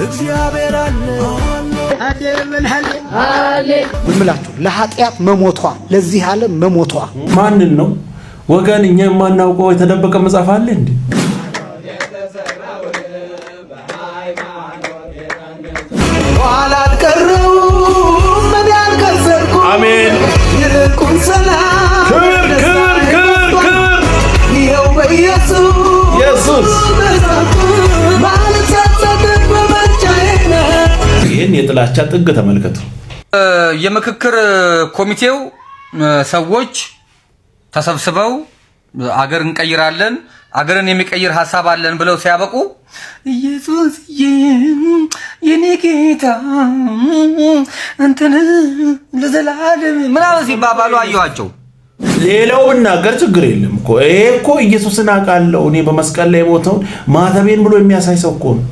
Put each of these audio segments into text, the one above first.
እግዚአብሔር አለ አለ ብላችሁ ለኃጢአት መሞቷ ለዚህ ዓለም መሞቷ ማንን ነው ወገን? እኛ የማናውቀው የተደበቀ መጽሐፍ አለ እንዴ? አላልቀረው ምን ያልከሰርኩ አሜን ይልቁን ሰላም ክብር ይኸው በኢየሱስ ይህን የጥላቻ ጥግ ተመልከቱ። የምክክር ኮሚቴው ሰዎች ተሰብስበው አገር እንቀይራለን አገርን የሚቀይር ሐሳብ አለን ብለው ሲያበቁ ኢየሱስ የኔ ጌታ አንተን ለዘላለም ምናምን ሲባባሉ አየኋቸው። ሌላው ብናገር ችግር የለም እኮ ይሄ እኮ ኢየሱስን አውቃለሁ እኔ በመስቀል ላይ ሞተውን ማተቤን ብሎ የሚያሳይ ሰው እኮ ነው።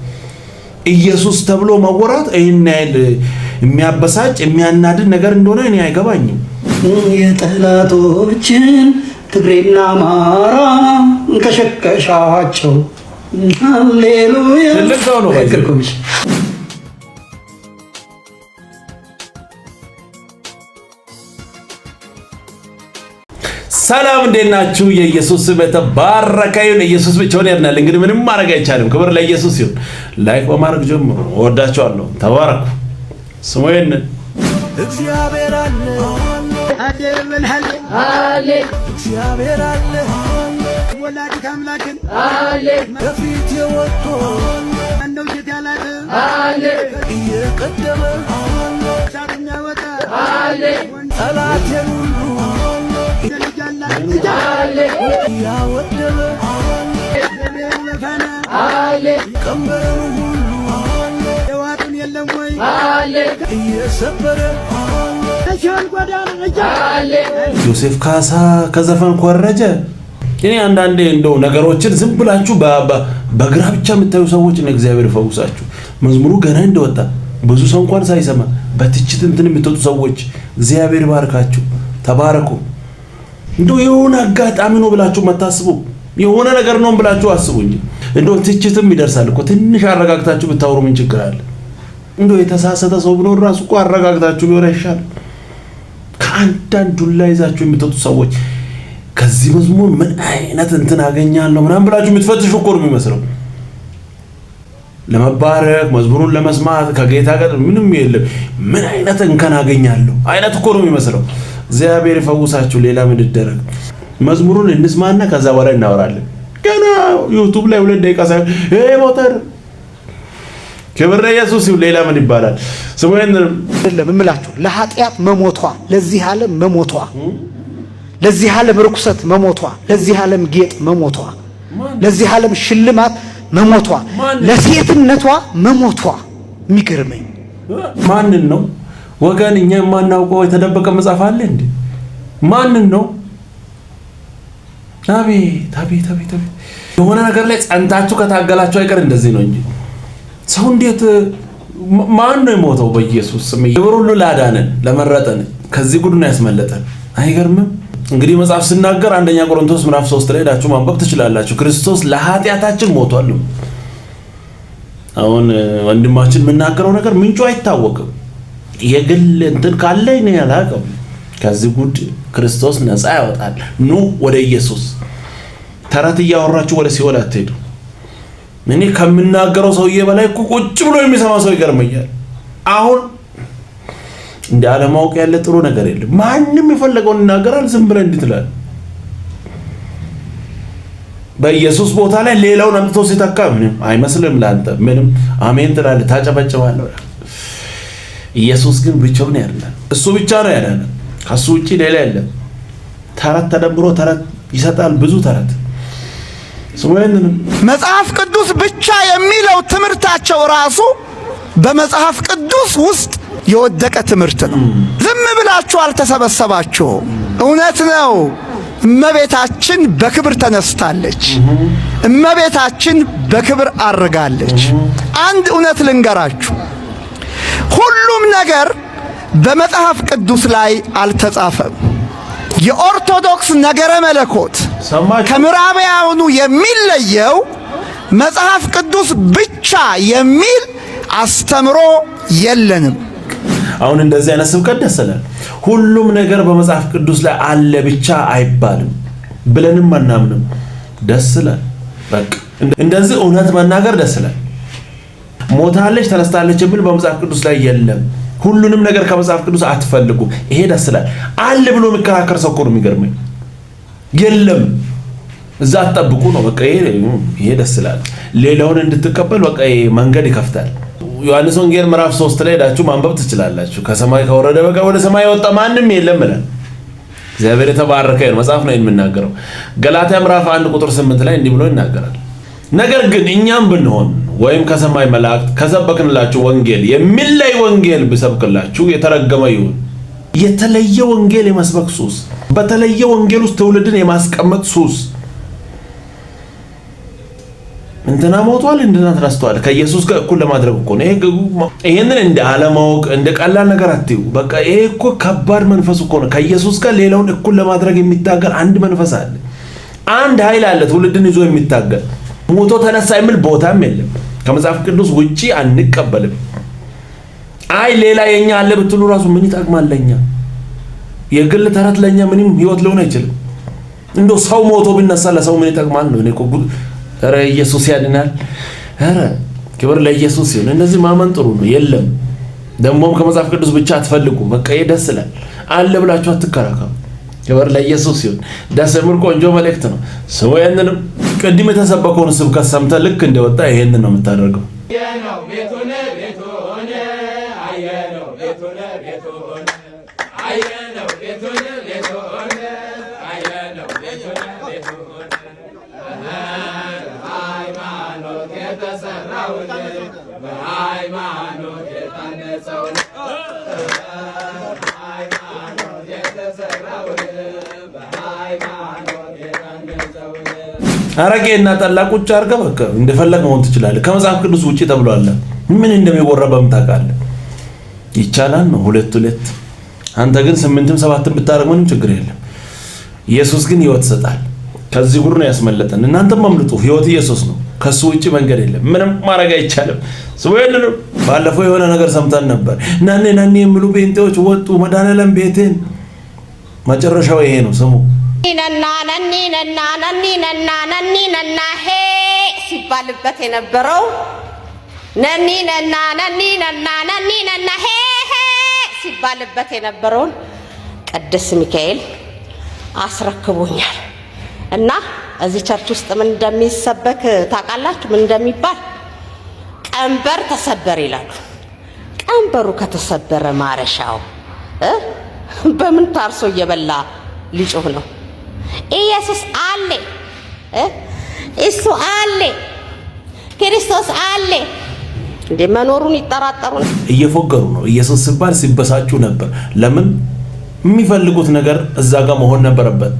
ኢየሱስ ተብሎ መወራት ይሄን ያህል የሚያበሳጭ የሚያናድድ ነገር እንደሆነ እኔ አይገባኝም። የጠላቶችን ትግሬና አማራ ከሸከሻቸው ሃሌሉያ ትልቅ ሰው ነው። ሰላም እንዴት ናችሁ? የኢየሱስ ስም የተባረከ ይሁን። ኢየሱስ ብቻውን ያድናል። እንግዲህ ምንም ማድረግ አይቻልም። ክብር ለኢየሱስ ይሁን። ላይክ በማድረግ ጀምሩ። ወዳችኋለሁ። ተባረኩ። ስሙ ይሁን። እግዚአብሔር አለ አለ እግዚአብሔር አለ ወላዲተ አምላክን አለ በፊት የወጥቶ እንደው ያላለ አለ እየቀደመ ሳጥኛ ወጣ አለ ጠላቴን ሁሉ አለ ያወደመ አለ ቀንበርን ሁሉ የዋጡን የለም ወይ አለ እየሰበረ ተሻል ጎዳና አለ ዮሴፍ ካሳ ከዘፈን ኮረጀ። እኔ አንዳንዴ እንደው ነገሮችን ዝም ብላችሁ በግራ ብቻ የምታዩ ሰዎች እና እግዚአብሔር ፈውሳችሁ መዝሙሩ ገና እንደወጣ ብዙ ሰው እንኳን ሳይሰማ በትችት እንትን የምትወጡ ሰዎች እግዚአብሔር ባርካችሁ። ተባረኩ። እንደው የሆነ አጋጣሚ ነው ብላችሁ መታስቡ የሆነ ነገር ነው ብላችሁ አስቡ እንጂ እንደው ትችትም ይደርሳል እኮ ትንሽ አረጋግታችሁ ብታወሩ ምን ችግር አለ? እንደው የተሳሰተ ሰው ቢኖር ራሱ እኮ አረጋግታችሁ ቢወራ ይሻላል። ከአንዳንድ ዱላ ይዛችሁ የምትወጡ ሰዎች ከዚህ መዝሙር ምን አይነት እንትን አገኛለሁ ምናምን ብላችሁ የምትፈትሹ እኮ ነው የሚመስለው። ለመባረክ መዝሙሩን ለመስማት ከጌታ ጋር ምንም የለም። ምን አይነት እንከን አገኛለሁ አይነት እኮ ነው የሚመስለው። እግዚአብሔር ይፈውሳችሁ። ሌላ ምን ይደረግ? መዝሙሩን እንስማና ከዛ በኋላ እናወራለን። ገና ዩቲዩብ ላይ 2 ደቂቃ ሳይሆን ሞተር ክብር ለኢየሱስ ይሁን። ሌላ ምን ይባላል? ስሙን ለምምላችሁ ለኃጢአት መሞቷ ለዚህ ዓለም መሞቷ ለዚህ ዓለም ርኩሰት መሞቷ ለዚህ ዓለም ጌጥ መሞቷ ለዚህ ዓለም ሽልማት መሞቷ ለሴትነቷ መሞቷ የሚገርመኝ ማንን ነው ወገን? እኛ የማናውቀው የተደበቀ መጽሐፍ አለ እንዴ? ማንን ነው? አቤት የሆነ ነገር ላይ ጸንታችሁ ከታገላችሁ አይቀር እንደዚህ ነው እንጂ ሰው እንዴት ማን ነው የሞተው? በኢየሱስ ስም ክብር ሁሉ ላዳነን ለመረጠን ከዚህ ጉድ ነው ያስመለጠን። አይገርምም? እንግዲህ መጽሐፍ ሲናገር አንደኛ ቆሮንቶስ ምዕራፍ 3 ላይ ሄዳችሁ ማንበብ ትችላላችሁ። ክርስቶስ ለኃጢአታችን ሞቷል። አሁን ወንድማችን የምናገረው ነገር ምንጩ አይታወቅም። የግል እንትን ካለ እኔ አላውቅም። ከዚህ ጉድ ክርስቶስ ነፃ ያወጣል። ኑ ወደ ኢየሱስ። ተረት እያወራችሁ ወደ ሲኦል አትሄዱ። እኔ ከምናገረው ሰውዬ በላይ እኮ ቁጭ ብሎ የሚሰማ ሰው ይገርመኛል። አሁን እንደ አለማወቅ ያለ ጥሩ ነገር የለም። ማንም የፈለገውን ይናገራል። ዝም ብለህ እንድትላል በኢየሱስ ቦታ ላይ ሌላውን አምጥቶ ሲተካ ምንም አይመስልም ላንተ። ምንም አሜን ትላለህ፣ ታጨበጭባለህ። ኢየሱስ ግን ብቻውን ያድናል። እሱ ብቻ ነው ያዳነን። ከሱ ውጪ ሌላ የለም። ተረት ተደምሮ ተረት ይሰጣል። ብዙ ተረት መጽሐፍ ቅዱስ ብቻ የሚለው ትምህርታቸው ራሱ በመጽሐፍ ቅዱስ ውስጥ የወደቀ ትምህርት ነው። ዝም ብላችሁ አልተሰበሰባችሁም። እውነት ነው። እመቤታችን በክብር ተነስታለች። እመቤታችን በክብር አርጋለች። አንድ እውነት ልንገራችሁ። ሁሉም ነገር በመጽሐፍ ቅዱስ ላይ አልተጻፈም። የኦርቶዶክስ ነገረ መለኮት ከምዕራባውያኑ የሚለየው መጽሐፍ ቅዱስ ብቻ የሚል አስተምሮ የለንም። አሁን እንደዚህ አይነት ስብከት ደስ ይላል። ሁሉም ነገር በመጽሐፍ ቅዱስ ላይ አለ ብቻ አይባልም ብለንም አናምንም። ደስ ይላል። በቃ እንደዚህ እውነት መናገር ደስ ይላል። ሞታለች ተነስታለች የሚል በመጽሐፍ ቅዱስ ላይ የለም። ሁሉንም ነገር ከመጽሐፍ ቅዱስ አትፈልጉ። ይሄ ደስ ይላል። አለ ብሎ የሚከራከር ሰው እኮ ነው የሚገርመኝ። የለም እዛ አትጠብቁ ነው በቃ። ይሄ ደስ ይላል። ሌላውን እንድትቀበል በቃ መንገድ ይከፍታል። ዮሐንስ ወንጌል ምዕራፍ 3 ላይ ሄዳችሁ ማንበብ ትችላላችሁ። ከሰማይ ከወረደ በቃ ወደ ሰማይ የወጣ ማንም የለም ይላል። እግዚአብሔር የተባረከ ነው። መጽሐፍ ነው የሚናገረው። ገላትያ ምዕራፍ 1 ቁጥር 8 ላይ እንዲህ ብሎ ይናገራል። ነገር ግን እኛም ብንሆን ወይም ከሰማይ መላእክት ከሰበክንላችሁ ወንጌል የሚለይ ወንጌል ብሰብክላችሁ የተረገመ ይሁን። የተለየ ወንጌል የመስበክ ሱስ፣ በተለየ ወንጌል ውስጥ ትውልድን የማስቀመጥ ሱስ። እንትና ሞቷል እንትና ተነስቷል ከኢየሱስ ጋር እኩል ለማድረግ እኮ ነው። ይሄንን እንደ አለማወቅ እንደ ቀላል ነገር አትዩ። በቃ ይሄ እኮ ከባድ መንፈስ እኮ ነው። ከኢየሱስ ጋር ሌላውን እኩል ለማድረግ የሚታገል አንድ መንፈስ አለ። አንድ ኃይል አለ ትውልድን ይዞ የሚታገል። ሞቶ ተነሳ የሚል ቦታም የለም። ከመጽሐፍ ቅዱስ ውጪ አንቀበልም። አይ ሌላ የኛ አለ ብትሉ ራሱ ምን ይጠቅማል ለኛ? የግል ተረት ለኛ ምንም ህይወት ሊሆን አይችልም። እንደው ሰው ሞቶ ቢነሳ ለሰው ምን ይጠቅማል ነው? እኔ እኮ ኧረ ኢየሱስ ያድናል። ኧረ ክብር ለኢየሱስ ይሁን። እንደዚህ ማመን ጥሩ ነው። የለም ደሞም ከመጽሐፍ ቅዱስ ብቻ አትፈልጉ። በቃ ደስ ይላል። አለ ብላችሁ አትከራከሩ። ክብር ለኢየሱስ ይሁን። ደስ የሚል ቆንጆ መልእክት ነው። ሰው ያንንም ቅድም የተሰበከውን ስብከት ሰምተህ ልክ እንደወጣ ይሄንን ነው የምታደርገው። አረቄና ጠላ ቁጭ አድርገህ በቃ እንደፈለግ መሆን ትችላለህ። ከመጽሐፍ ቅዱስ ውጪ ተብሏል። ምን እንደሚወራ በምታውቃለህ? ይቻላል ነው ሁለት። አንተ ግን 8ም 7ም ብታረግ ምንም ችግር የለም። ኢየሱስ ግን ህይወት ይሰጣል። ከዚህ ሁሉ ነው ያስመለጠን። እናንተም አምልጡ። ህይወት ኢየሱስ ነው። ከሱ ውጪ መንገድ የለም። ምንም ማድረግ አይቻልም። ስለዚህ ባለፈው የሆነ ነገር ሰምተን ነበር። ናኔ የሚሉ ጴንጤዎች ወጡ። መድኃኒዓለም ቤቴን መጨረሻው ይሄ ነው። ስሙ ነና ሄ ሲባልበት የነበረው ነና ሄ ሲባልበት የነበረውን ቅዱስ ሚካኤል አስረክቦኛል። እና እዚህ ቸርች ውስጥ ምን እንደሚሰበክ ታውቃላችሁ? ምን እንደሚባል ቀንበር ተሰበር ይላሉ። ቀንበሩ ከተሰበረ ማረሻው በምን ታርሶ እየበላ ሊጮህ ነው? ኢየሱስ አለ፣ እሱ አለ፣ ክርስቶስ አለ እንደ መኖሩን ይጠራጠሩ ነው። እየፎገሩ ነው። ኢየሱስ ሲባል ሲበሳጩ ነበር። ለምን? የሚፈልጉት ነገር እዛ ጋር መሆን ነበረበት።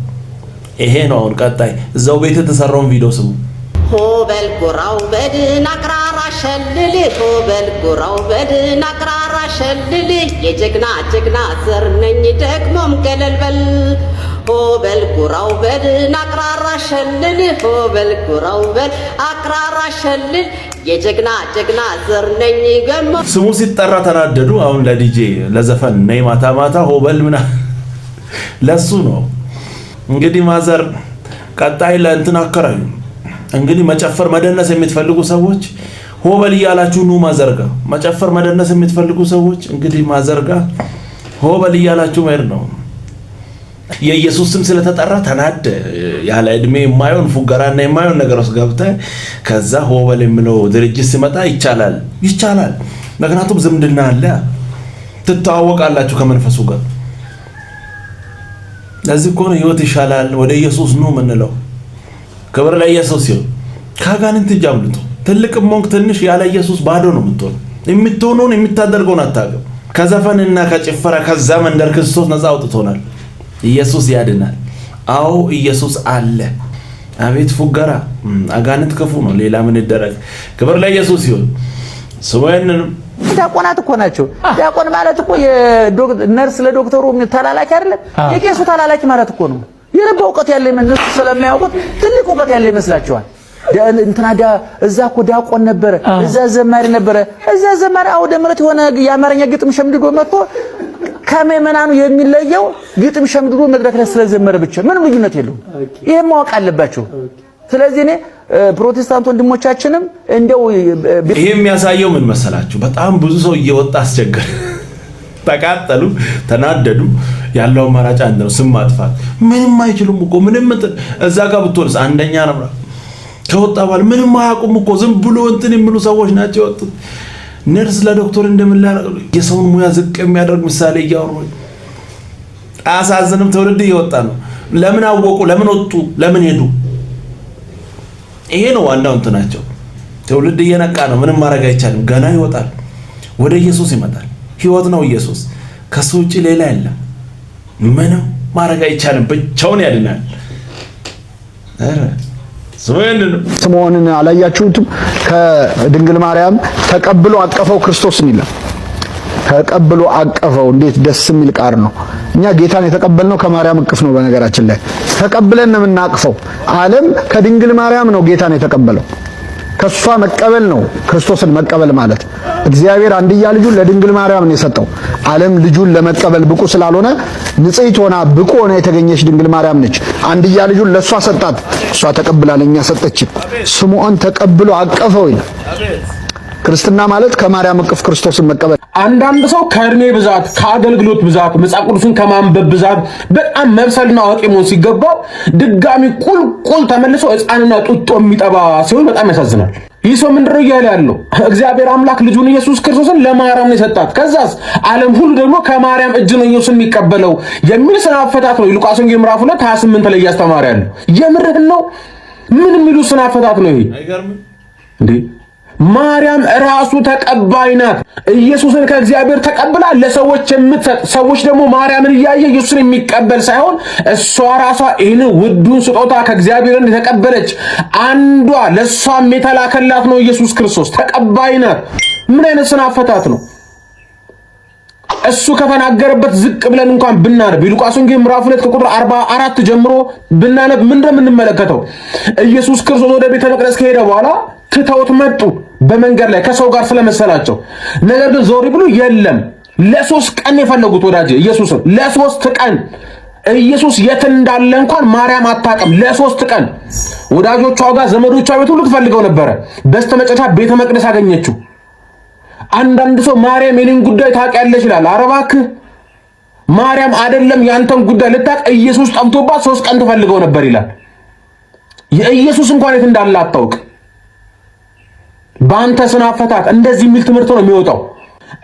ይሄ ነው አሁን ቀጣይ እዛው ቤት የተሰራውን ቪዲዮ ስሙ። ሆበል ጎራው በድን አቅራራ ሸልል፣ ሆበል ጎራው በድን አቅራራ ሸልል፣ የጀግና ጀግና ዘር ነኝ ደግሞም ገለልበል። ሆበል ጎራው በድን አቅራራ ሸልል፣ ሆበል ጎራው በል አቅራራ ሸልል፣ የጀግና ጀግና ዘር ነኝ ገሞ። ስሙ ሲጠራ ተናደዱ። አሁን ለዲጄ ለዘፈን ነይ ማታ ማታ ሆበል ምና ለሱ ነው እንግዲህ ማዘር ቀጣይ ለእንትን አከራዩ። እንግዲህ መጨፈር መደነስ የምትፈልጉ ሰዎች ሆበል እያላችሁ ኑ ማዘርጋ። መጨፈር መደነስ የምትፈልጉ ሰዎች እንግዲህ ማዘርጋ ሆበል እያላችሁ መሄድ ነው። የኢየሱስ ስም ስለተጠራ ተናደ ያለ እድሜ የማይሆን ፉገራና የማይሆን ነገር ውስጥ ገብተህ ከዛ ሆበል የሚለው ድርጅት ሲመጣ ይቻላል። ምክንያቱም ዝምድና አለ፣ ትተዋወቃላችሁ ከመንፈሱ ጋር። ለዚህ እኮ ነው ህይወት ይሻላል ወደ ኢየሱስ ኑ የምንለው። ክብር ለኢየሱስ ይሁን። ከአጋንንት እጅ አምልጡ። ትልቅም ሞንክ ትንሽ ያለ ኢየሱስ ባዶ ነው የምትሆነው። የምትሆነውን የምታደርገውን አታውቅም። ከዘፈንና ከጭፈራ ከዛ መንደር ክርስቶስ ነፃ አውጥቶናል። ኢየሱስ ያድናል። አዎ ኢየሱስ አለ። አቤት ፉገራ! አጋንንት ክፉ ነው። ሌላ ምን ይደረግ? ክብር ለኢየሱስ ይሁን። ስሙንን ዲያቆናት እኮ ናቸው። ዲያቆን ማለት እኮ የነርስ ለዶክተሩ ተላላኪ አይደለም፣ የቄሱ ተላላኪ ማለት እኮ ነው። የረባ እውቀት ያለ እነሱ ስለማያውቁት ትልቅ እውቀት ያለ ይመስላቸዋል። እንትና እዛ እኮ ዲያቆን ነበረ እዛ ዘማሪ ነበረ እዛ ዘማሪ አውደ ምሕረት የሆነ የአማርኛ ግጥም ሸምድዶ መጥቶ ከመመናኑ የሚለየው ግጥም ሸምድዶ መድረክ ላይ ስለዘመረ ብቻ ምንም ልዩነት የለውም። ይሄ ማወቅ አለባቸው። ስለዚህ እኔ ፕሮቴስታንት ወንድሞቻችንም እንደው ይሄ የሚያሳየው ምን መሰላችሁ? በጣም ብዙ ሰው እየወጣ አስቸገረ፣ ተቃጠሉ፣ ተናደዱ። ያለው አማራጭ አንድ ነው፣ ስም ማጥፋት። ምንም አይችሉም እኮ ምንም እዛ ጋር ብትወርስ አንደኛ ነው ከወጣ ባል ምንም አያውቁም እኮ ዝም ብሎ እንትን የሚሉ ሰዎች ናቸው የወጡት። ነርስ ለዶክተር እንደምላል የሰውን ሙያ ዝቅ የሚያደርግ ምሳሌ እያወሩ አሳዝንም። ትውልድ እየወጣ ነው። ለምን አወቁ? ለምን ወጡ? ለምን ሄዱ? ይሄ ነው ዋናው እንትናቸው። ትውልድ እየነቃ ነው። ምንም ማድረግ አይቻልም። ገና ይወጣል፣ ወደ ኢየሱስ ይመጣል። ህይወት ነው ኢየሱስ፣ ከሱ ውጪ ሌላ የለም። ምንም ማድረግ አይቻልም። ብቻውን ያድናል። ስምዖንን አላያችሁትም? ከድንግል ማርያም ተቀብሎ አቀፈው ክርስቶስን ይላል። ተቀብሎ አቀፈው። እንዴት ደስ የሚል ቃል ነው። እኛ ጌታን የተቀበልነው ከማርያም እቅፍ ነው። በነገራችን ላይ ተቀብለን ነው የምናቅፈው። ዓለም ከድንግል ማርያም ነው ጌታን የተቀበለው። ከሷ መቀበል ነው ክርስቶስን መቀበል ማለት። እግዚአብሔር አንድያ ልጁን ለድንግል ማርያም ነው የሰጠው። ዓለም ልጁን ለመቀበል ብቁ ስላልሆነ ንጽሕት ሆና ብቁ ሆና የተገኘች ድንግል ማርያም ነች። አንድያ ልጁን ለሷ ሰጣት፣ እሷ ተቀብላ ለኛ ሰጠችን። ስምዖን ተቀብሎ አቀፈው ይላል። ክርስትና ማለት ከማርያም እቅፍ ክርስቶስን መቀበል። አንዳንድ ሰው ከእድሜ ብዛት ከአገልግሎት ብዛት መጽሐፍ ቅዱስን ከማንበብ ብዛት በጣም መብሰልና አዋቂ መሆን ሲገባው ድጋሚ ቁልቁል ተመልሶ ሕፃንና ጡጦ የሚጠባ ሲሆን በጣም ያሳዝናል። ይህ ሰው ምንድነው እያለ ያለው? እግዚአብሔር አምላክ ልጁን ኢየሱስ ክርስቶስን ለማርያም ነው የሰጣት፣ ከዛስ ዓለም ሁሉ ደግሞ ከማርያም እጅ ነው ኢየሱስን የሚቀበለው የሚል ስነ አፈታት ነው ሉቃስ ወንጌል ምዕራፍ 2:28 ላይ እያስተማረ ያለው። የምርህን ነው? ምን የሚሉ ስነ አፈታት ነው ይሄ? አይገርምም እንዴ? ማርያም ራሱ ተቀባይ ናት። ኢየሱስን ከእግዚአብሔር ተቀብላ ለሰዎች የምትሰጥ፣ ሰዎች ደግሞ ማርያምን እያየ ኢየሱስን የሚቀበል ሳይሆን እሷ ራሷ ይህን ውዱን ስጦታ ከእግዚአብሔር የተቀበለች አንዷ ለሷም የተላከላት ነው ኢየሱስ ክርስቶስ። ተቀባይ ናት። ምን አይነት ስነ አፈታት ነው? እሱ ከተናገረበት ዝቅ ብለን እንኳን ብናነብ ሉቃስ ወንጌል ምዕራፍ 2 ከቁጥር 44 ጀምሮ ብናነብ ምን እንደምንመለከተው ኢየሱስ ክርስቶስ ወደ ቤተ መቅደስ ከሄደ በኋላ ትተውት መጡ በመንገድ ላይ ከሰው ጋር ስለመሰላቸው። ነገር ግን ዞር ብሎ የለም። ለ3 ቀን የፈለጉት ወዳጅ ኢየሱስን ለ3 ቀን ኢየሱስ የት እንዳለ እንኳን ማርያም አታውቅም። ለ3 ቀን ወዳጆቿ ጋር ዘመዶቿ ቤት ሁሉ ትፈልገው ነበረ። በስተመጨረሻ ቤተ መቅደስ አገኘችው። አንዳንድ ሰው ማርያም የኔን ጉዳይ ታውቂያለሽ ይላል። ኧረ እባክህ ማርያም አይደለም ያንተን ጉዳይ ልታውቅ ኢየሱስ ጠምቶባት 3 ቀን ትፈልገው ነበር ይላል። የኢየሱስ እንኳን የት እንዳለ አታውቅ። በአንተ ስነ አፈታት እንደዚህ የሚል ትምህርት ነው የሚወጣው።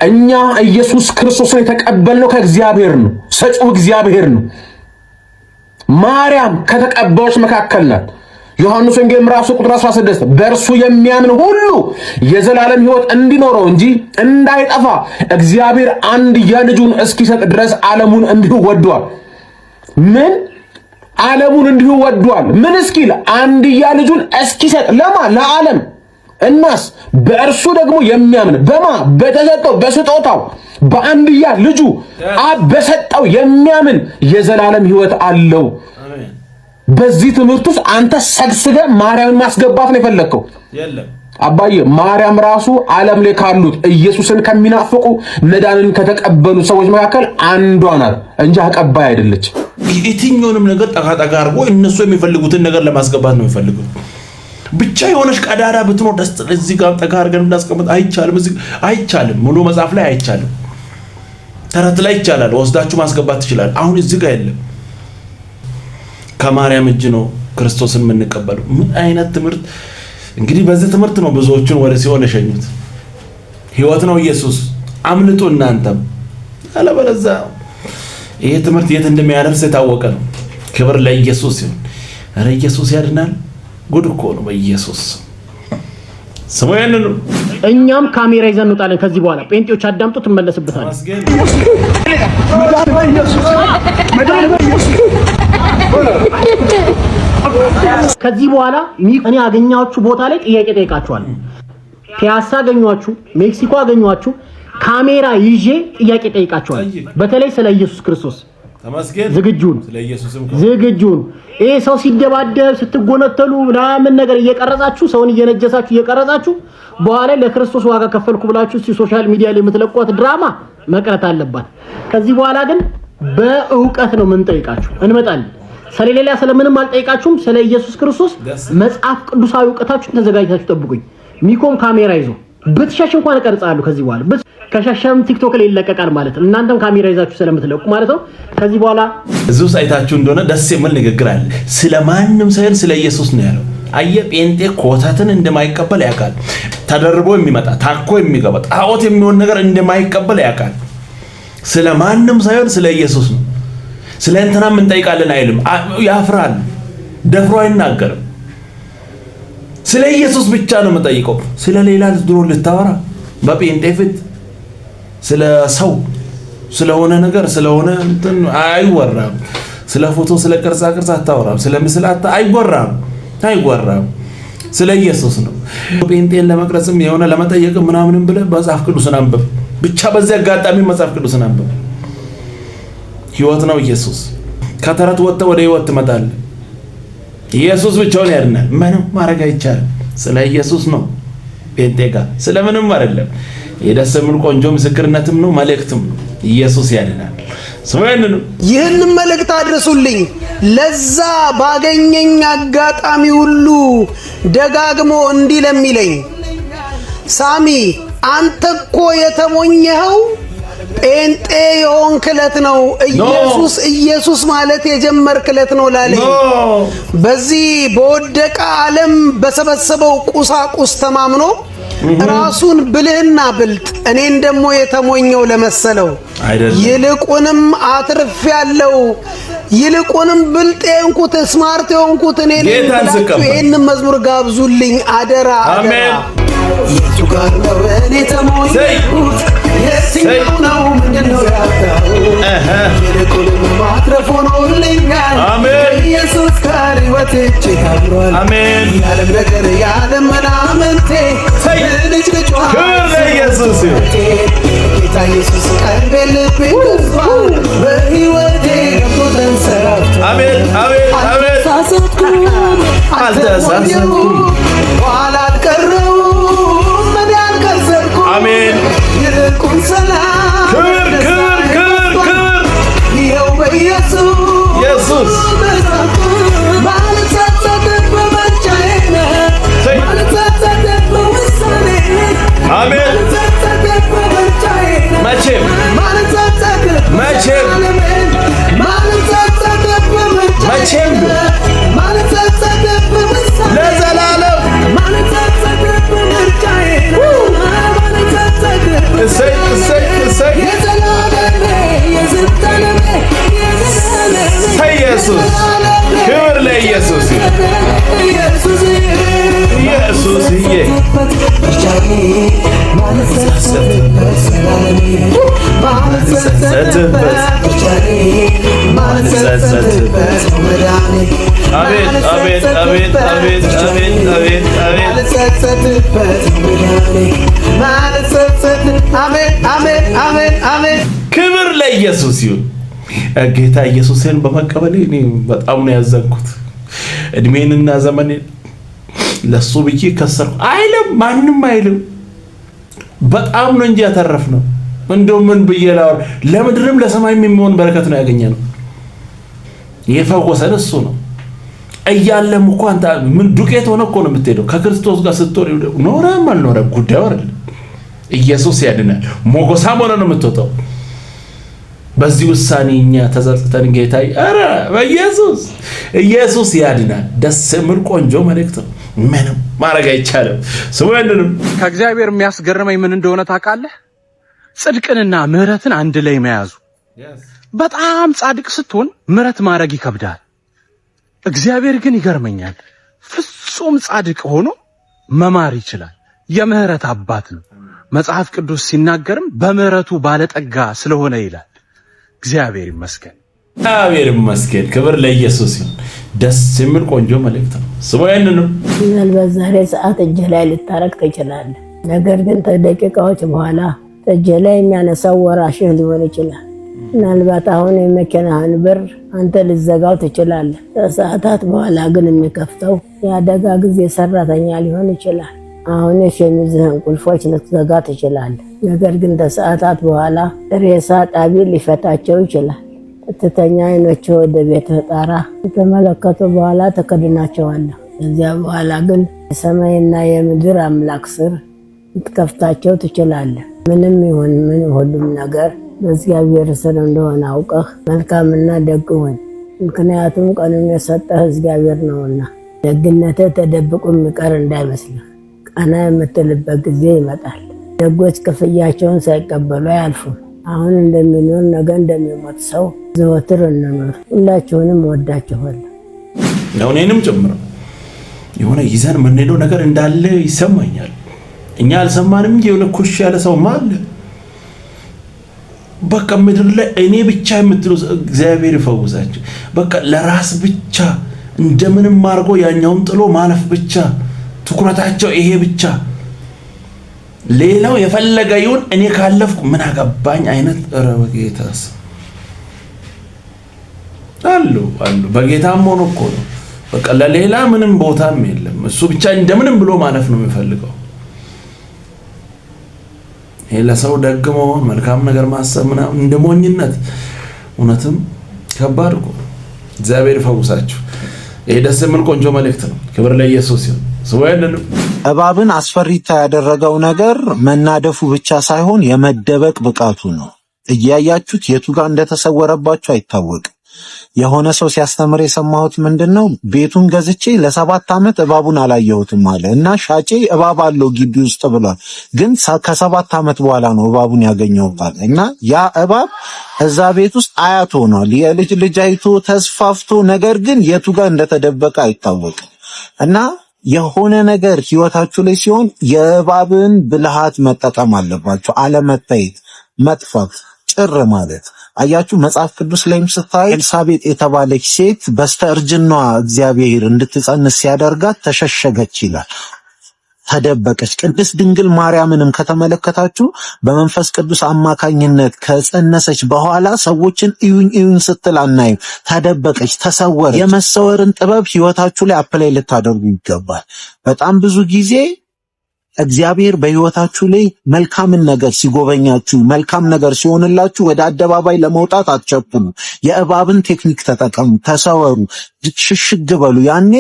እኛ ኢየሱስ ክርስቶስን የተቀበልነው ከእግዚአብሔር ነው። ሰጪው እግዚአብሔር ነው። ማርያም ከተቀባዮች መካከል ናት። ዮሐንስ ወንጌል ምዕራፍ 3 ቁጥር 16 በእርሱ የሚያምን ሁሉ የዘላለም ሕይወት እንዲኖረው እንጂ እንዳይጠፋ እግዚአብሔር አንድያ ልጁን እስኪሰጥ ድረስ ዓለሙን እንዲሁ ወዷል። ምን? ዓለሙን እንዲሁ ወዷል። ምን እስኪል? አንድያ ልጁን እስኪሰጥ ለማ? ለዓለም። እናስ በእርሱ ደግሞ የሚያምን በማ? በተሰጠው በስጦታው በአንድያ ልጁ አብ በሰጠው የሚያምን የዘላለም ሕይወት አለው። በዚህ ትምህርት ውስጥ አንተ ሰግስገ ማርያምን ማስገባት ነው የፈለከው? የለም አባዬ፣ ማርያም ራሱ ዓለም ላይ ካሉት ኢየሱስን ከሚናፍቁ መዳንን ከተቀበሉ ሰዎች መካከል አንዷ ናት እንጂ አቀባይ አይደለች። የትኛውንም ነገር ጠቃጠቃ አድርጎ እነሱ የሚፈልጉትን ነገር ለማስገባት ነው የሚፈልጉት። ብቻ የሆነች ቀዳዳ ብትኖር ደስ እዚህ ጋር ጠጋ አድርገን እናስቀምጥ። አይቻልም፣ እዚህ አይቻልም። ሙሉ መጽሐፍ ላይ አይቻልም። ተረት ላይ ይቻላል፣ ወስዳችሁ ማስገባት ትችላል። አሁን እዚህ ጋር የለም። ከማርያም እጅ ነው ክርስቶስን የምንቀበለው። ምን አይነት ትምህርት! እንግዲህ በዚህ ትምህርት ነው ብዙዎቹን ወደ ሲኦል የሸኙት። ሕይወት ነው ኢየሱስ። አምልጡ እናንተም፣ አለበለዚያ ይሄ ትምህርት የት እንደሚያደርስ የታወቀ ነው። ክብር ለኢየሱስ ይሁን። ኧረ ኢየሱስ ያድናል። ጉድ እኮ ነው በኢየሱስ ስሙ። ያንን እኛም ካሜራ ይዘን እንውጣለን ከዚህ በኋላ። ጴንጤዎች አዳምጡ፣ ትመለስበታለህ። ከዚህ በኋላ እኔ አገኛችሁ ቦታ ላይ ጥያቄ ጠይቃችኋለሁ። ፒያሳ አገኛችሁ፣ ሜክሲኮ አገኛችሁ፣ ካሜራ ይዤ ጥያቄ ጠይቃችኋለሁ። በተለይ ስለ ኢየሱስ ክርስቶስ ዝግጁን ዝግጁን ይሄ ሰው ሲደባደብ ስትጎነተሉ ምናምን ነገር እየቀረጻችሁ ሰውን እየነጀሳችሁ እየቀረጻችሁ በኋላ ለክርስቶስ ዋጋ ከፈልኩ ብላችሁ ሶሻል ሚዲያ ላይ የምትለቋት ድራማ መቅረት አለባት። ከዚህ በኋላ ግን በእውቀት ነው ምን ጠይቃችሁ እንመጣለን። ስለሌላ ስለምንም አልጠይቃችሁም። ስለ ኢየሱስ ክርስቶስ መጽሐፍ ቅዱሳዊ እውቀታችሁን ተዘጋጅታችሁ ጠብቁኝ። ሚኮም ካሜራ ይዞ ብትሸሽ እንኳን እቀርጻለሁ። ከዚህ በኋላ ከሸሸም ቲክቶክ ላይ ይለቀቃል ማለት ነው። እናንተም ካሜራ ይዛችሁ ስለምትለቁ ማለት ነው። ከዚህ በኋላ እዚሁ ሳይታችሁ እንደሆነ ደስ የሚል ንግግር አለ። ስለማንም ሳይሆን ስለ ኢየሱስ ነው ያለው። አየ ጴንጤ ኮታትን እንደማይቀበል ያውቃል። ተደርቦ የሚመጣ ታኮ የሚገባ ጣዖት የሚሆን ነገር እንደማይቀበል ያውቃል። ስለማንም ሳይሆን ስለ ኢየሱስ ነው። ስለ እንትና ምን ጠይቃለን አይልም። ያፍራል፣ ደፍሮ አይናገርም። ስለ ኢየሱስ ብቻ ነው የምጠይቀው። ስለ ሌላ ድሮ ልታወራ በጴንጤ ፊት ስለ ሰው ስለሆነ ነገር ስለሆነ እንትን አይወራም። ስለ ፎቶ ስለ ቅርጻ ቅርጽ አታወራም። ስለ ምስል አይወራም። ስለ ኢየሱስ ነው። ጴንጤን ለመቅረጽም የሆነ ለመጠየቅም ምናምንም ብለህ መጽሐፍ ቅዱስን አንብብ። ብቻ በዚህ አጋጣሚ መጽሐፍ ቅዱስን አንብብ። ህይወት ነው ኢየሱስ። ከተረት ወጥተህ ወደ ህይወት ትመጣለህ። ኢየሱስ ብቻውን ያድናል። ምንም ማድረግ አይቻልም። ስለ ኢየሱስ ነው ጴንጤ ጋር ስለምንም አይደለም። የደስ የሚል ቆንጆ ምስክርነትም ነው መልእክትም ነው። ኢየሱስ ያድናል። ስሙን ይህን መልእክት አድርሱልኝ። ለዛ ባገኘኝ አጋጣሚ ሁሉ ደጋግሞ እንዲህ ለሚለኝ ሳሚ አንተ እኮ የተሞኘኸው ጴንጤ የሆንክለት ነው። ኢየሱስ ማለት የጀመርክለት ነው ላለኝ በዚህ በወደቀ ዓለም በሰበሰበው ቁሳቁስ ተማምኖ ራሱን ብልህና ብልጥ እኔን ደግሞ የተሞኘው ለመሰለው ይልቁንም አትርፍ ያለው ይልቁንም ብልጥ የሆንኩት ስማርት የሆንኩት እኔ ነኝ። ይሄን መዝሙር ጋብዙልኝ አደራ አሜን። የቱ ጋር ነው እኔ ተሞኘሁት? የትኛው ነው ምንድነው ያጣው? ይልቁንም ማትረፍ ሆኖልኛል። ኢየሱስ ጋር ሕይወቴ ቸካብሯል። አሜን። ያለም ነገር ያለም ምናምንቴ ልጅ ኢየሱስ ጌታ ኢየሱስ ቀርቤ ልቤ ገዝቷል። በሕይወቴ ገብቶ ተንሰራፍቷል። አሜን አሜን አሜን። አልተሳሳትኩም ኋላ አልቀረሁም ምን ያልከሰርኩም አሜን። ይልቁን ሰላም ክብር ክብር ክብር ክብር ይኸው በኢየሱስ ማልጸጸት በመርጫዬ ማልጸጸት በውሳኔ አሜን። መቼም ለዘላለም እሰይ እሰይ እሰይ ኢየሱስ ክብር ለኢየሱስ ኢየሱስዬ አቤት አቤት አቤት አቤት አቤት አቤት አቤት ክብር ለኢየሱስ ይሁን። ጌታ ኢየሱስን በመቀበል እኔ በጣም ነው ያዘንኩት። እድሜንና ዘመኔን ለሱ ብዬ ከሰርኩ አይልም፣ ማንንም አይልም። በጣም ነው እንጂ ያተረፍነው። እንደው ምን ብዬ ላወራ? ለምድርም ለሰማይም የሚሆን በረከት ነው ያገኘነው። የፈወሰን እሱ ነው። እያለም እኮ አንተ ምን ዱቄት ሆነ እኮ ነው የምትሄደው። ከክርስቶስ ጋር ስትሆን ኖረም አልኖረም ጉዳዩ አይደለም። ኢየሱስ ያድናል። ሞገሳም ሆነ ነው የምትወጣው። በዚህ ውሳኔ እኛ ተጸጽተን ጌታ ኧረ ኢየሱስ ያድናል። ደስ የሚል ቆንጆ መልእክት ነው። ምንም ማድረግ አይቻልም። ስሙንም ከእግዚአብሔር የሚያስገርመኝ ምን እንደሆነ ታውቃለህ? ጽድቅንና ምህረትን አንድ ላይ መያዙ። በጣም ጻድቅ ስትሆን ምህረት ማድረግ ይከብዳል። እግዚአብሔር ግን ይገርመኛል። ፍጹም ጻድቅ ሆኖ መማር ይችላል። የምህረት አባት ነው። መጽሐፍ ቅዱስ ሲናገርም በምህረቱ ባለጠጋ ስለሆነ ይላል። እግዚአብሔር ይመስገን። እግዚአብሔር ይመስገን። ክብር ለኢየሱስ ይሁን። ደስ የሚል ቆንጆ መልእክት ነው። ስሙንም በዛሬ ሰዓት እጅ ላይ ልታረቅ ትችላለህ። ነገር ግን ከደቂቃዎች በኋላ እጅ ላይ የሚያነሳው ወራሽህ ሊሆን ይችላል። ምናልባት አሁን የመኪናህን በር አንተ ልዘጋው ትችላለህ። ከሰዓታት በኋላ ግን የሚከፍተው የአደጋ ጊዜ ሰራተኛ ሊሆን ይችላል። አሁን የሸሚዝህን ቁልፎች ልትዘጋ ትችላለህ። ነገር ግን ከሰዓታት በኋላ ሬሳ ጣቢ ሊፈታቸው ይችላል። ትተኛ አይኖች ወደ ቤትህ ጣራ ከተመለከቱ በኋላ ተከድናቸዋለህ። ከዚያ በኋላ ግን የሰማይና የምድር አምላክ ስር ልትከፍታቸው ትችላለህ። ምንም ይሁን ምን ሁሉም ነገር በእግዚአብሔር ስር እንደሆነ አውቀህ መልካምና ደግ ሁን። ምክንያቱም ቀኑን የሰጠህ እግዚአብሔር ነውና። ደግነትህ ተደብቆ የሚቀር እንዳይመስልህ። ቀና የምትልበት ጊዜ ይመጣል። ደጎች ክፍያቸውን ሳይቀበሉ አያልፉም። አሁን እንደሚኖር ነገ እንደሚሞት ሰው ዘወትር እንኖር። ሁላችሁንም ወዳችኋለሁ። እኔንም ጭምር የሆነ ይዘን የምንሄደው ነገር እንዳለ ይሰማኛል። እኛ አልሰማንም እንጂ የሆነ ኩሽ ያለ ሰው ማለ በቃ ምድር ላይ እኔ ብቻ የምትሉ እግዚአብሔር ይፈውሳችሁ። በቃ ለራስ ብቻ እንደምንም አድርጎ ያኛውን ጥሎ ማለፍ ብቻ ትኩረታቸው ይሄ ብቻ። ሌላው የፈለገ ይሁን እኔ ካለፍኩ ምን አገባኝ አይነት ረበጌታስ አሉ በጌታም ሆኖ እኮ ነው። በቃ ለሌላ ምንም ቦታም የለም። እሱ ብቻ እንደምንም ብሎ ማለፍ ነው የሚፈልገው። ይሄ ለሰው ደግ መሆን መልካም ነገር ማሰብ ምናምን እንደሞኝነት እውነትም ከባድ እኮ። እግዚአብሔር ይፈውሳችሁ። ይሄ ደስ የሚል ቆንጆ መልእክት ነው። ክብር ለኢየሱስ ይሁን። እባብን አስፈሪታ ያደረገው ነገር መናደፉ ብቻ ሳይሆን የመደበቅ ብቃቱ ነው። እያያችሁት የቱ ጋር እንደተሰወረባችሁ አይታወቅም። የሆነ ሰው ሲያስተምር የሰማሁት ምንድነው ቤቱን ገዝቼ ለ7 ዓመት እባቡን አላየሁትም አለ እና ሻጬ እባብ አለው ግቢ ውስጥ ብሏል። ግን ከ7 ዓመት በኋላ ነው እባቡን ያገኘውታል እና ያ እባብ እዛ ቤት ውስጥ አያት ሆኗል። የልጅ ልጅ አይቶ ተስፋፍቶ፣ ነገር ግን የቱ ጋር እንደተደበቀ አይታወቅም እና የሆነ ነገር ህይወታችሁ ላይ ሲሆን የእባብን ብልሃት መጠቀም አለባችሁ። አለመታየት፣ መጥፋት፣ ጭር ማለት። አያችሁ መጽሐፍ ቅዱስ ላይም ስታይ ኤልሳቤጥ የተባለች ሴት በስተእርጅናዋ እግዚአብሔር እንድትጸንስ ሲያደርጋት ተሸሸገች ይላል፣ ተደበቀች። ቅድስት ድንግል ማርያምንም ከተመለከታችሁ በመንፈስ ቅዱስ አማካኝነት ከጸነሰች በኋላ ሰዎችን እዩኝ ስትል አናይም። ተደበቀች፣ ተሰወረች። የመሰወርን ጥበብ ህይወታችሁ ላይ አፕላይ ልታደርጉ ይገባል። በጣም ብዙ ጊዜ እግዚአብሔር በህይወታችሁ ላይ መልካምን ነገር ሲጎበኛችሁ፣ መልካም ነገር ሲሆንላችሁ ወደ አደባባይ ለመውጣት አትቸኩሉ። የእባብን ቴክኒክ ተጠቀሙ፣ ተሰወሩ፣ ሽሽግ በሉ። ያኔ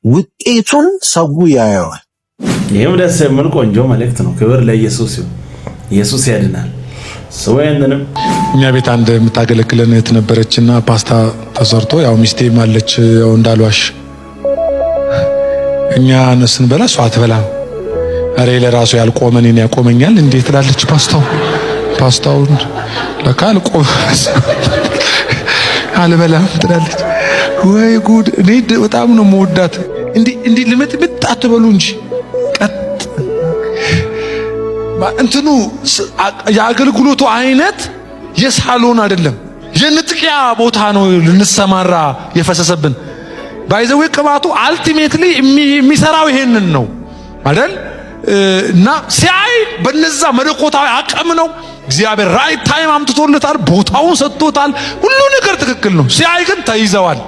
ውጤቱን ሰው ያየዋል። ይሄም ደስ የሚል ቆንጆ መልእክት ነው። ክብር ለኢየሱስ ይሁን። ኢየሱስ ያድናል። ሰውየንም እኛ ቤት አንድ የምታገለግለን እህት ነበረችና ፓስታ ተሰርቶ ያው ሚስቴም አለች ያው እንዳልዋሽ እኛ ስንበላ እሷ አትበላም። አሬ ለራሱ ያልቆመን እኔ ያቆመኛል እንዴት ትላለች። ፓስታውን ለካ አልቆመ አልበላም ትላለች። ወይ ጉድ! እኔ በጣም ነው የምወዳት። እንዲህ ልምጥምጥ አትበሉ እንጂ ቀጥ እንትኑ የአገልግሎቱ አይነት የሳሎን አይደለም፣ የንጥቂያ ቦታ ነው ልንሰማራ የፈሰሰብን። ባይዘው ቅባቱ አልቲሜትሊ የሚሰራው ይሄንን ነው አይደል? እና ሲያይ በነዛ መለኮታዊ አቅም ነው። እግዚአብሔር ራይት ታይም አምጥቶለታል፣ ቦታውን ሰጥቶታል፣ ሁሉ ነገር ትክክል ነው። ሲያይ ግን ተይዘዋል።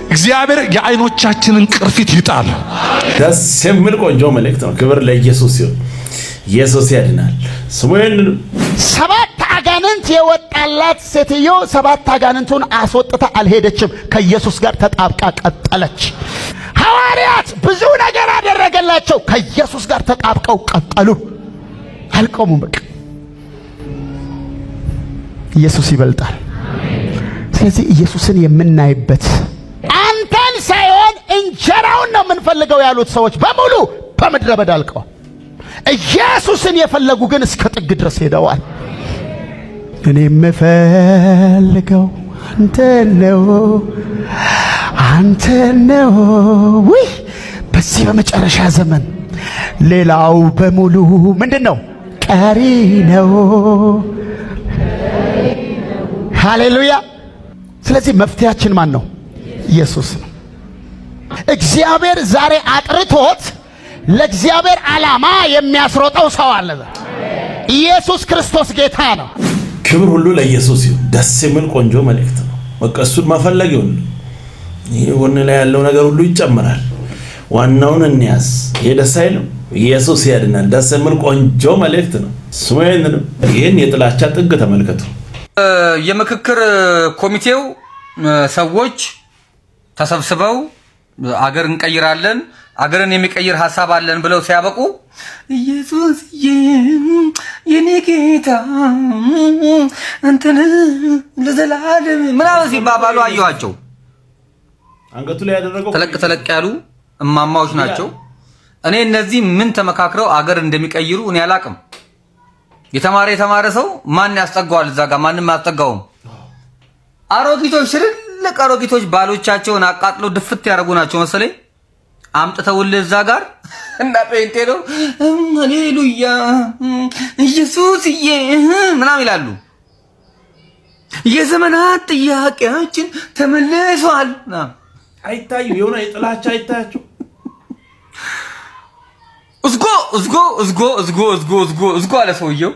እግዚአብሔር የአይኖቻችንን ቅርፊት ይጣል። ደስ የሚል ቆንጆ መልእክት ነው። ክብር ለኢየሱስ ይሁን። ኢየሱስ ያድናል። ስሙን 7 አጋንንት የወጣላት ሴትዮ 7 አጋንንቱን አስወጥታ አልሄደችም። ከኢየሱስ ጋር ተጣብቃ ቀጠለች። ሐዋርያት ብዙ ነገር አደረገላቸው። ከኢየሱስ ጋር ተጣብቀው ቀጠሉ፣ አልቆሙም። በቃ ኢየሱስ ይበልጣል። ስለዚህ ኢየሱስን የምናይበት አንተን ሳይሆን እንጀራውን ነው የምንፈልገው ያሉት ሰዎች በሙሉ በምድረ በዳ አልቀዋል። ኢየሱስን የፈለጉ ግን እስከ ጥግ ድረስ ሄደዋል። እኔ የምፈልገው አንተ ነው። ወይ በዚህ በመጨረሻ ዘመን ሌላው በሙሉ ምንድነው? ቀሪ ነው። ሃሌሉያ። ስለዚህ መፍትያችን ማን ነው? ኢየሱስ ነው። እግዚአብሔር ዛሬ አጥርቶት ለእግዚአብሔር ዓላማ የሚያስሮጠው ሰው አለ። ኢየሱስ ክርስቶስ ጌታ ነው። ክብር ሁሉ ለኢየሱስ ይሁን። ደስ የሚል ቆንጆ መልእክት ነው። በቃ እሱን መፈለግ ይሁን። ይሄ ወን ላይ ያለው ነገር ሁሉ ይጨመራል። ዋናውን እንያዝ። ይሄ ደስ አይልም? ኢየሱስ ያድናል። ደስ የሚል ቆንጆ መልእክት ነው። ይሄን የጥላቻ ጥግ ተመልከቱ። የምክክር ኮሚቴው ሰዎች ተሰብስበው አገር እንቀይራለን፣ አገርን የሚቀይር ሐሳብ አለን ብለው ሲያበቁ ኢየሱስ የኔ ጌታ አንተን ለዘላለም ምናምን ሲባባሉ አየኋቸው። አንገቱ ላይ ያደረገው ተለቅ ያሉ እማማዎች ናቸው። እኔ እነዚህ ምን ተመካክረው አገር እንደሚቀይሩ እኔ አላቅም። የተማረ ሰው ማን ያስጠጋዋል? እዛ ጋር ማንንም አያስጠጋውም። አሮጊቶች ትልልቅ አሮጊቶች ባሎቻቸውን አቃጥለው ድፍት ያደርጉ ናቸው መሰለኝ። አምጥተውልህ እዛ ጋር እና ጴንጤ ነው ሃሌሉያ ኢየሱስዬ ምናምን ይላሉ። የዘመናት ጥያቄያችን ተመልሷል። አይታዩ የሆነ የጥላቻ አይታያቸው። እዝጎ አለ ሰውየው።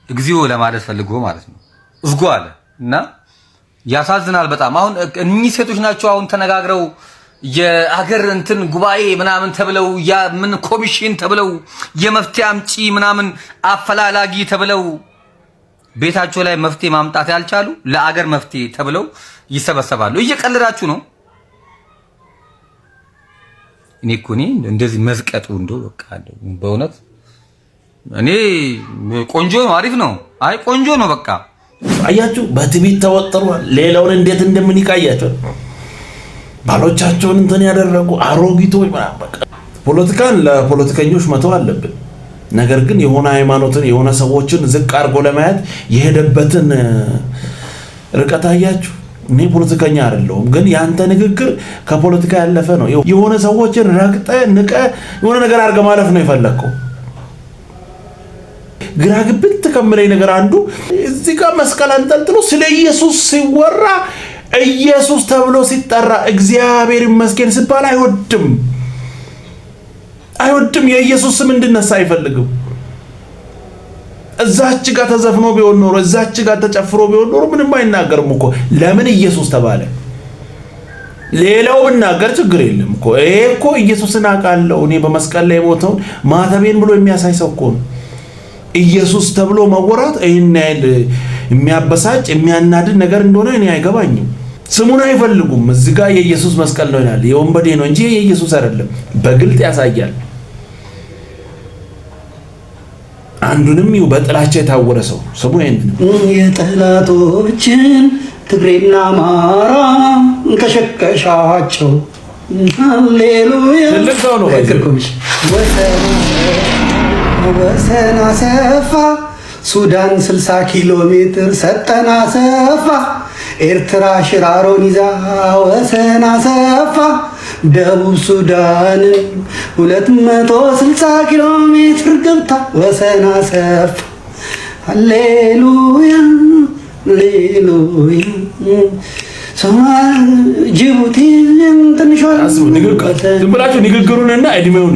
እግዚኦ ለማለት ፈልጎ ማለት ነው። እዝጎ አለ እና ያሳዝናል በጣም። አሁን እኚህ ሴቶች ናቸው አሁን ተነጋግረው የአገር እንትን ጉባኤ ምናምን ተብለው ምን ኮሚሽን ተብለው የመፍትሄ አምጪ ምናምን አፈላላጊ ተብለው ቤታቸው ላይ መፍትሄ ማምጣት ያልቻሉ ለአገር መፍትሄ ተብለው ይሰበሰባሉ። እየቀለዳችሁ ነው። እኔ እኮ እንደዚህ መዝቀጡ እንደው በቃ በእውነት እኔ ቆንጆ ነው፣ አሪፍ ነው። አይ ቆንጆ ነው በቃ። አያችሁ በትዕቢት ተወጥሯል። ሌላውን እንዴት እንደምንቃያቸው ባሎቻቸውን እንትን ያደረጉ አሮጊቶች ምናምን። በቃ ፖለቲካን ለፖለቲከኞች መተው አለብን። ነገር ግን የሆነ ሃይማኖትን የሆነ ሰዎችን ዝቅ አድርጎ ለማየት የሄደበትን ርቀት አያችሁ። እኔ ፖለቲከኛ አይደለሁም፣ ግን ያንተ ንግግር ከፖለቲካ ያለፈ ነው። የሆነ ሰዎችን ረግጠ ንቀ የሆነ ነገር አድርገ ማለፍ ነው የፈለከው። ግራ ግብት ከመለኝ ነገር አንዱ እዚህ ጋር መስቀል አንጠልጥሎ ስለ ኢየሱስ ሲወራ ኢየሱስ ተብሎ ሲጠራ እግዚአብሔር ይመስገን ሲባል አይወድም። የኢየሱስ ስም እንድነሳ አይፈልግም። እዛች ጋር ተዘፍኖ ቢሆን ኖሮ እዛች ጋር ተጨፍሮ ቢሆን ኖሮ ምንም አይናገርም እኮ። ለምን ኢየሱስ ተባለ? ሌላው ብናገር ችግር የለም እኮ። ይሄ እኮ ኢየሱስን አውቃለሁ እኔ በመስቀል ላይ ሞተውን ማተቤን ብሎ የሚያሳይ ሰው እኮ ነው። ኢየሱስ ተብሎ መወራት ይሄን ያህል የሚያበሳጭ የሚያናድድ ነገር እንደሆነ እኔ አይገባኝም። ስሙን አይፈልጉም። እዚህ ጋር የኢየሱስ መስቀል ነው ይላል። የወንበዴ ነው እንጂ የኢየሱስ አይደለም። በግልጥ ያሳያል። አንዱንም ይው በጥላቻ የታወረ ሰው ስሙ ይሄንን የጠላቶችን ትግሬና አማራ እንከሸከሻቸው ሃሌሉያ ትልቅ ሰው ነው። ወሰን አሰፋ ሱዳን 60 ኪሎ ሜትር ሰጠና አሰፋ ኤርትራ ሽራሮን ይዛ ወሰን አሰፋ ደቡብ ሱዳን 260 ኪሎ ሜትር ገብታ ወሰን አሰፋ ሃሌሉያ ሃሌሉያ ጅቡቲ ትንሿን ብላችሁ ንግግሩንና እድሜውን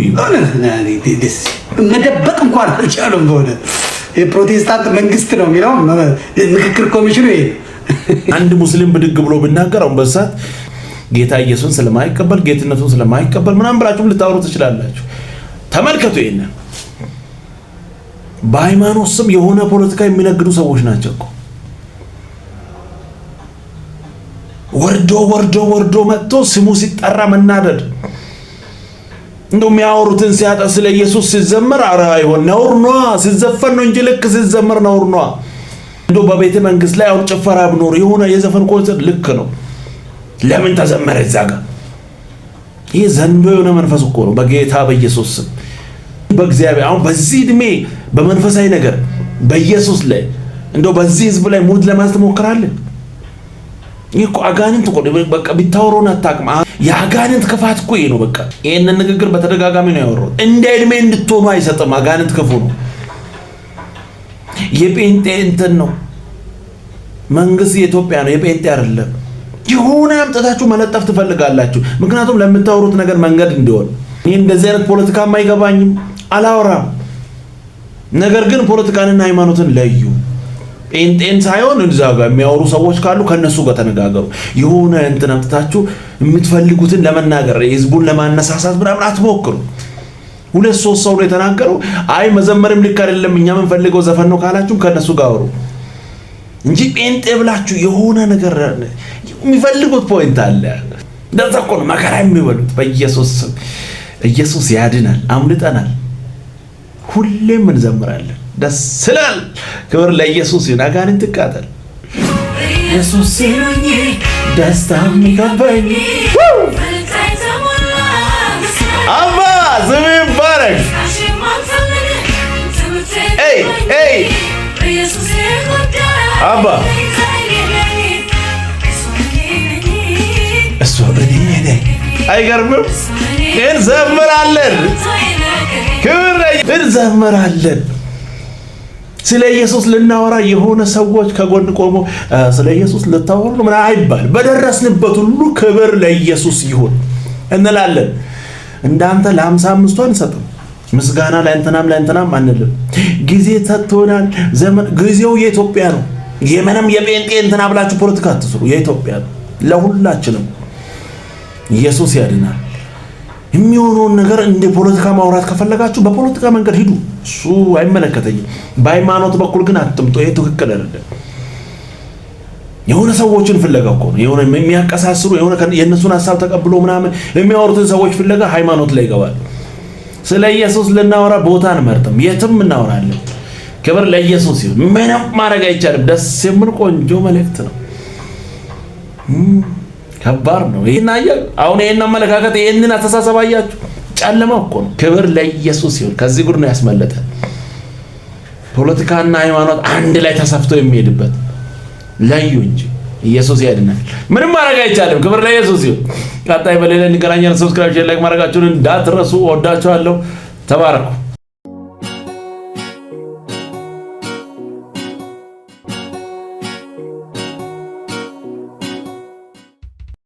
መደበቅ እንኳን አልቻሉም። በሆነ የፕሮቴስታንት መንግስት ነው የሚለው ምክክር ኮሚሽኑ ይሄ አንድ ሙስሊም ብድግ ብሎ ብናገር አሁን በዛት ጌታ ኢየሱስን ስለማይቀበል ጌትነቱን ስለማይቀበል ምናምን ብላችሁ ልታወሩ ትችላላችሁ። ተመልከቱ። ይሄንን በሃይማኖት ስም የሆነ ፖለቲካ የሚነግዱ ሰዎች ናቸው እኮ። ወርዶ መጥቶ ስሙ ሲጠራ መናደድ። እንደው የሚያወሩትን ሲያጣ ስለ ኢየሱስ ሲዘመር አረ አይሆን ነውር ነው። ሲዘፈን ነው እንጂ ልክ ሲዘመር ነውር ነው። እንደው በቤተ መንግስት ላይ አሁን ጭፈራ ብኖር የሆነ የዘፈን ኮንሰርት ልክ ነው። ለምን ተዘመረ እዛ ጋር? ይሄ ዘንዶ የሆነ መንፈስ እኮ ነው። በጌታ በኢየሱስ ስም በእግዚአብሔር አሁን በዚህ እድሜ በመንፈሳዊ ነገር በኢየሱስ ላይ እንደው በዚህ ህዝብ ላይ ሙድ ለማለት ትሞክራለህ? ይሄ እኮ አጋንንት እኮ በቃ ቢታወሩን አታውቅም። የአጋንንት ክፋት እኮ ይሄ ነው። በቃ ይሄንን ንግግር በተደጋጋሚ ነው ያወራው። እንደ እድሜ እንድትሆኑ አይሰጥም። አጋንንት ክፉ ነው። የጴንጤ እንትን ነው መንግስት የኢትዮጵያ ነው፣ የጴንጤ አይደለም። የሆነ አምጥታችሁ መለጠፍ ትፈልጋላችሁ። ምክንያቱም ለምታወሩት ነገር መንገድ እንዲሆን። ይሄ እንደዚህ አይነት ፖለቲካም አይገባኝም፣ አላወራም። ነገር ግን ፖለቲካንና ሃይማኖትን ለዩ። ጴንጤን ሳይሆን እዛ ጋር የሚያወሩ ሰዎች ካሉ ከነሱ ጋር ተነጋገሩ። የሆነ እንትን አምጥታችሁ የምትፈልጉትን ለመናገር ህዝቡን ለማነሳሳት ምናምን አትሞክሩ። 2-3 ሰው ነው የተናገረው። አይ መዘመርም ልክ አይደለም እኛ የምንፈልገው ዘፈን ነው ካላችሁ ከነሱ ጋር አውሩ እንጂ ጴንጤ ብላችሁ የሆነ ነገር የሚፈልጉት ፖይንት አለ። እንደዛ እኮ ነው መከራ የሚበሉት። በኢየሱስ ስም ኢየሱስ ያድናል። አምልጠናል። ሁሌም እንዘምራለን። ደስ ይላል። ክብር ለኢየሱስ ይሁን። አጋንንት ትቃጠል። ኢየሱስ ሲሉኝ ደስታ የሚከበኝ አባ ስም ይባረክ። አባ እሱ እኔ አይገርምም? እንዘምራለን። ክብር እንዘምራለን። ስለ ኢየሱስ ልናወራ የሆነ ሰዎች ከጎን ቆሞ ስለ ኢየሱስ ልታወሩ ምን አይባል። በደረስንበት ሁሉ ክብር ለኢየሱስ ይሁን እንላለን። እንዳንተ ለ55 አንሰጥም። ምስጋና ለእንትናም አንልም። ጊዜ ተጥቶናል። ዘመን ጊዜው የኢትዮጵያ ነው። የምንም የጴንጤ እንትና ብላችሁ ፖለቲካ አትስሩ። የኢትዮጵያ ነው ለሁላችንም። ኢየሱስ ያድናል። የሚሆነውን ነገር እንደ ፖለቲካ ማውራት ከፈለጋችሁ በፖለቲካ መንገድ ሂዱ። እሱ አይመለከተኝም። በሃይማኖት በኩል ግን አትምጡ። ይሄ ትክክል አይደለም። የሆነ ሰዎችን ፍለጋ እኮ ነው። የሆነ የሚያቀሳስሩ የሆነ የነሱን ሐሳብ ተቀብሎ ምናምን የሚያወሩትን ሰዎች ፍለጋ ሃይማኖት ላይ ይገባል። ስለ ኢየሱስ ልናወራ ቦታ አንመርጥም። የትም እናወራለን። ክብር ለኢየሱስ ይሁን። ምንም ማድረግ አይቻልም። ደስ የሚል ቆንጆ መልእክት ነው። ከባድ ነው። ይሄን አያችሁ? አሁን ይሄን አመለካከት ይሄንን አስተሳሰብ አያችሁ? ጨለማ እኮ ነው። ክብር ለኢየሱስ ይሁን። ከዚህ ጉድ ነው ያስመለጠን። ፖለቲካና ሃይማኖት አንድ ላይ ተሰፍቶ የሚሄድበት ለዩ እንጂ ኢየሱስ ያድናል። ምንም ማድረግ አይቻልም። ክብር ለኢየሱስ ይሁን። ቀጣይ በሌላ እንገናኛለን። ሰብስክራይብ፣ ሼር፣ ላይክ ማድረጋችሁን እንዳትረሱ። ወዳችኋለሁ። ተባረኩ።